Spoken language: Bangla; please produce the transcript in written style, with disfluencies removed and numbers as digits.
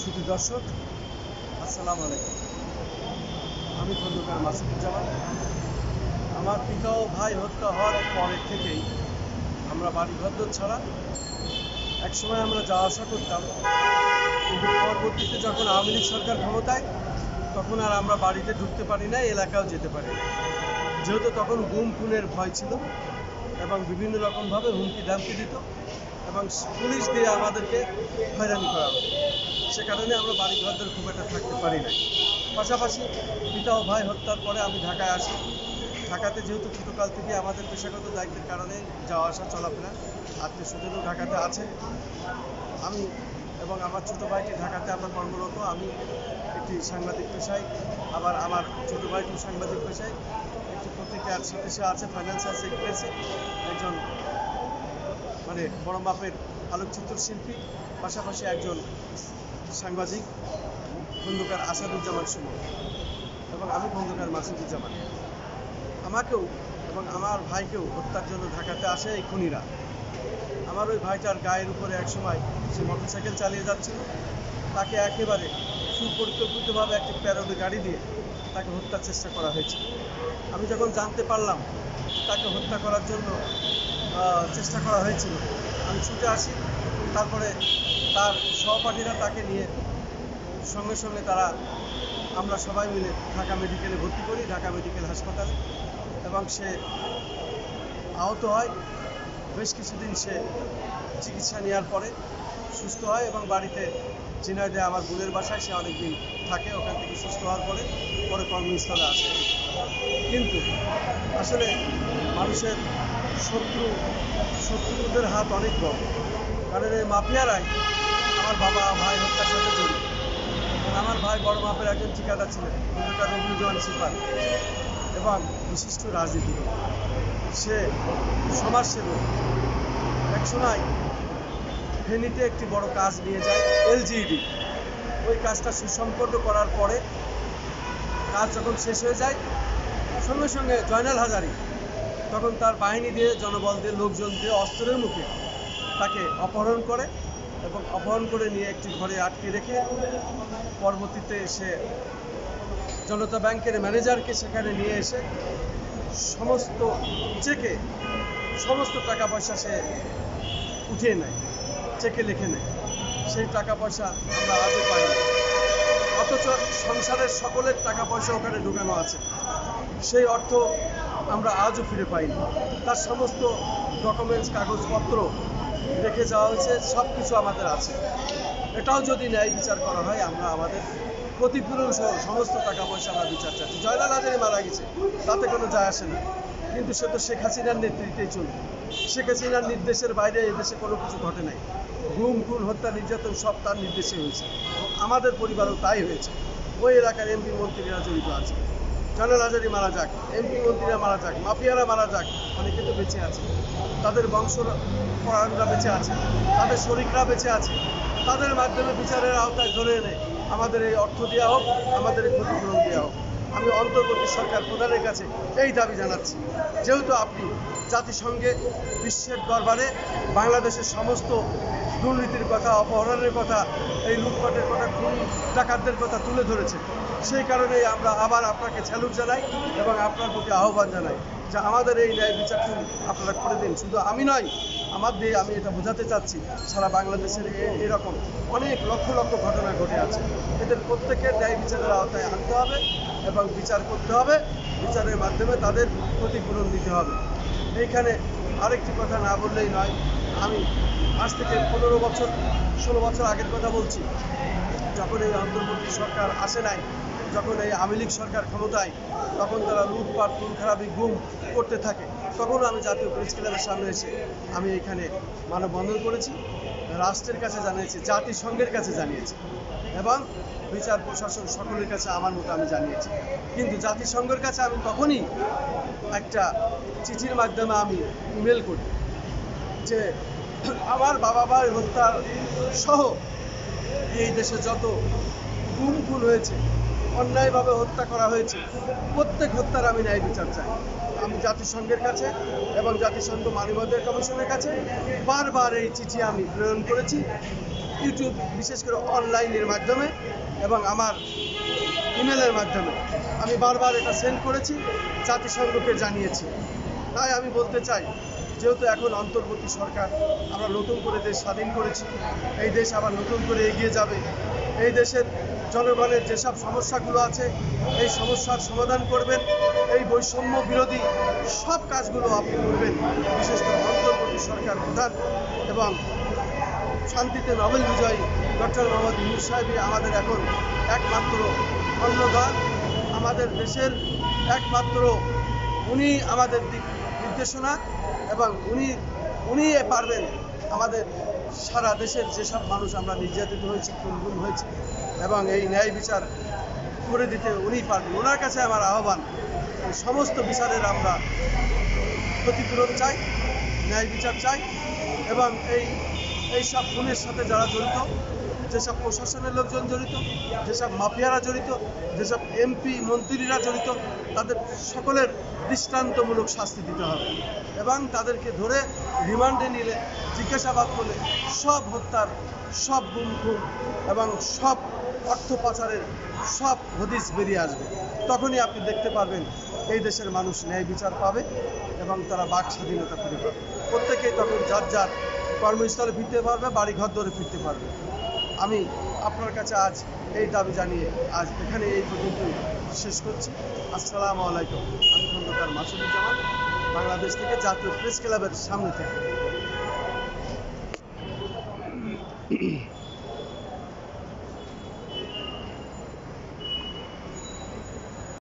সুধী দর্শক, আসসালামু আলাইকুম। আমি খন্দকার মাসুদুজ্জামান। আমার পিতা ও ভাই হত্যা হওয়ার পরের থেকেই আমরা বাড়িঘর ছাড়া একসময় আমরা যাওয়া আসা করতাম, কিন্তু পরবর্তীতে যখন আওয়ামী লীগ সরকার ক্ষমতায়, তখন আর আমরা বাড়িতে ঢুকতে পারি না, এলাকাও যেতে পারি না। যেহেতু তখন গুম খুনের ভয় ছিল এবং বিভিন্ন রকমভাবে হুমকি ধামকি দিত এবং পুলিশ দিয়ে আমাদেরকে হয়রানি করা হতো। সে কারণে আমরা বাড়িঘরদের খুব একটা থাকতে পারি না। পাশাপাশি পিতা ও ভাই হত্যার পরে আমি ঢাকায় আসি। ঢাকাতে যেহেতু ছোটোকাল থেকে আমাদের পেশাগত দায়িত্বের কারণে যাওয়া আসা চলাফেরা, আত্মীয় স্বজনও ঢাকাতে আছে। আমি এবং আমার ছোটো ভাইটি ঢাকাতে আমরা কর্মরত। আমি একটি সাংবাদিক পেশায়, আবার আমার ছোটো ভাইটি সাংবাদিক পেশায় একটি পত্রিকার সাথে সে আছে, ফাইন্যান্সিয়াল সেক্রেটারি, একজন বড় মাপের আলোকচিত্র শিল্পী, পাশাপাশি একজন সাংবাদিক খন্দকার আসাদুজ্জামান সুমন, এবং আমি খন্দকার মাসুদুজ্জামান। আমাকেও এবং আমার ভাইকেও হত্যার জন্য ঢাকাতে আসে এই খুনিরা। আমার ওই ভাইটার গায়ের উপরে একসময় সে মোটরসাইকেল চালিয়ে যাচ্ছিল, তাকে একেবারে সুপরিকল্পিতভাবে একটি প্যারোডি গাড়ি দিয়ে তাকে হত্যার চেষ্টা করা হয়েছে। আমি যখন জানতে পারলাম তাকে হত্যা করার জন্য চেষ্টা করা হয়েছিল, আমি ছুটে আসি। তারপরে তার সহপাঠীরা তাকে নিয়ে সঙ্গে সঙ্গে আমরা সবাই মিলে ঢাকা মেডিকেলে ভর্তি করি, ঢাকা মেডিকেল হাসপাতালে, এবং সে আহত হয়। বেশ কিছুদিন সে চিকিৎসা নেওয়ার পরে সুস্থ হয় এবং বাড়িতে ঝিনাইদহে আমার বোনের বাসায় সে অনেকদিন থাকে। ওখান থেকে সুস্থ হওয়ার পরে কর্মস্থলে আসে। কিন্তু আসলে মানুষের শত্রুদের হাত অনেক বড়, কারণ এই মাফিয়ারাই আমার বাবা ভাই হত্যার সাথে জড়িত। আমার ভাই বড় মাপের একজন ঠিকাদার ছিলেন, খন্দকার রবিউজ্জামান সিপাহী, এবং বিশিষ্ট রাজনীতিবিদ। সে সমাজসেবক। একসময় ফেনীতে একটি বড় কাজ নিয়ে যায় এলজিইডি। ওই কাজটা সুসম্পন্ন করার পরে কাজ যখন শেষ হয়ে যায়, সঙ্গে সঙ্গে জয়নাল হাজারী তখন তার বাহিনী দিয়ে, জনবল দিয়ে, লোকজন দিয়ে অস্ত্রের মুখে তাকে অপহরণ করে এবং অপহরণ করে নিয়ে একটি ঘরে আটকে রেখে পরবর্তীতে সে জনতা ব্যাংকের ম্যানেজারকে সেখানে নিয়ে এসে সমস্ত টাকা পয়সা সে উঠিয়ে নেয়, চেকে লিখে নেয়। সেই টাকা পয়সা আমরা আজও পাই না, অথচ সংসারের সকলের টাকা পয়সা ওখানে ঢুকানো আছে। সেই অর্থ আমরা আজও ফিরে পাইনি। তার সমস্ত ডকুমেন্টস, কাগজপত্র রেখে যাওয়া হয়েছে, সব কিছু আমাদের আছে। এটাও যদি ন্যায় বিচার করা হয়, আমরা আমাদের ক্ষতিপূরণ সহ সমস্ত টাকা পয়সা আমরা বিচার চাচ্ছি। জয়নাল হাজারী মারা গেছে, তাতে কোনো যায় আসে না, কিন্তু সে তো শেখ হাসিনার নেতৃত্বেই চলবে। শেখ হাসিনার নির্দেশের বাইরে এদেশে কোনো কিছু ঘটে নাই। গুম খুন হত্যা নির্যাতন সব তার নির্দেশে হয়েছে, আমাদের পরিবারও তাই হয়েছে। ওই এলাকার এমপি মন্ত্রীরা জড়িত আছে। জয়নাল হাজারী মারা যাক, এমপি মন্ত্রীরা মারা যাক, মাফিয়ারা মারা যাক, অনেকে তো বেঁচে আছে, তাদের বংশপরায়ণরা বেঁচে আছে, তাদের শরিকরা বেঁচে আছে। তাদের মাধ্যমে বিচারের আওতায় ধরে এনে আমাদের এই অর্থ দেওয়া হোক, আমাদের এই ক্ষতিপূরণ দেওয়া হোক। আমি অন্তর্বর্তী সরকার প্রধানের কাছে এই দাবি জানাচ্ছি, যেহেতু আপনি জাতিসংঘে বিশ্বের দরবারে বাংলাদেশের সমস্ত দুর্নীতির কথা, অপহরণের কথা, এই লুটপাটের কথা, খুন ডাকাতদের কথা তুলে ধরেছেন, সেই কারণেই আমরা আবার আপনাকে স্যালুট জানাই এবং আপনার প্রতি আহ্বান জানাই যে আমাদের এই ন্যায় বিচারটি আপনারা করে দিন। শুধু আমি নয়, আমি এটা বোঝাতে চাচ্ছি, সারা বাংলাদেশের এরকম অনেক লক্ষ লক্ষ ঘটনা ঘটে আছে। এদের প্রত্যেকের ন্যায় বিচারের আওতায় আনতে হবে এবং বিচার করতে হবে। বিচারের মাধ্যমে তাদের ক্ষতিপূরণ দিতে হবে। এইখানে আরেকটি কথা না বললেই নয়। আমি আজ থেকে 15-16 বছর আগের কথা বলছি, যখন এই অন্তর্বর্তী সরকার আসে নাই, যখন এই আওয়ামী লীগ সরকার ক্ষমতায়, তখন তারা লুটপাট, খুন খারাপি, গুম করতে থাকে। তখনও আমি জাতীয় প্রেস ক্লাবের সামনে এসে আমি এখানে মানববন্ধন করেছি, রাষ্ট্রের কাছে জানিয়েছি, জাতিসংঘের কাছে জানিয়েছি, এবং বিচার প্রশাসন সকলের কাছে আমার মতো আমি জানিয়েছি। কিন্তু জাতিসংঘের কাছে আমি তখনই একটা চিঠির মাধ্যমে আমি ইমেল করি যে আমার বাবা ভাই হত্যার সহ এই দেশে যত গুম খুন হয়েছে, অন্যায়ভাবে হত্যা করা হয়েছে, প্রত্যেক হত্যার আমি ন্যায় বিচার চাই। আমি জাতিসংঘের কাছে এবং জাতিসংঘ মানবাধিকার কমিশনের কাছে বারবার এই চিঠি আমি প্রেরণ করেছি, ইউটিউব বিশেষ করে অনলাইনের মাধ্যমে এবং আমার ইমেলের মাধ্যমে আমি বারবার এটা সেন্ড করেছি, জাতিসংঘকে জানিয়েছি। তাই আমি বলতে চাই, যেহেতু এখন অন্তর্বর্তী সরকার, আমরা নতুন করে দেশ স্বাধীন করেছি, এই দেশ আবার নতুন করে এগিয়ে যাবে। এই দেশের জনগণের যেসব সমস্যাগুলো আছে এই সমস্যার সমাধান করবেন, এই বৈষম্য বিরোধী সব কাজগুলো আপনি করবেন। বিশেষ করে অন্তর্বর্তী সরকার প্রধান এবং শান্তিতে নোবেল বিজয়ী ডক্টর মোহাম্মদ ইউনূস সাহেবই আমাদের এখন একমাত্র কর্ণধার, আমাদের দেশের একমাত্র উনি আমাদের দিক নির্দেশনা এবং উনি পারবেন আমাদের সারা দেশের যেসব মানুষ আমরা নির্যাতিত হয়েছি, খুন হয়েছে এবং এই ন্যায় বিচার করে দিতে উনি পারবেন। ওনার কাছে আমার আহ্বান, সমস্ত বিচারের আমরা ক্ষতিপূরণ চাই, ন্যায় বিচার চাই এবং এই সব খুনের সাথে যারা জড়িত, যেসব প্রশাসনের লোকজন জড়িত, যেসব মাফিয়ারা জড়িত, যেসব এমপি মন্ত্রীরা জড়িত, তাদের সকলের দৃষ্টান্তমূলক শাস্তি দিতে হবে এবং তাদেরকে ধরে রিমান্ডে নিলে, জিজ্ঞাসাবাদ করলে সব হত্যার, সব গুম খুন এবং সব অর্থ পাচারের সব হদিস বেরিয়ে আসবে। তখনই আপনি দেখতে পারবেন এই দেশের মানুষ ন্যায় বিচার পাবে এবং তারা বাক স্বাধীনতা ফিরে পাবে। প্রত্যেকেই তখন যার যার কর্মস্থলে ফিরতে পারবে, বাড়ি ঘর ধরে ফিরতে পারবে। আমি আপনার কাছে আজ এই দাবি জানিয়ে আজ এখানে এই পর্যন্ত শেষ করছি। আসসালামু আলাইকুম। আমি খন্দকার মাসুদুজ্জামান, বাংলাদেশ থেকে, জাতীয় প্রেস ক্লাবের সামনে থেকে।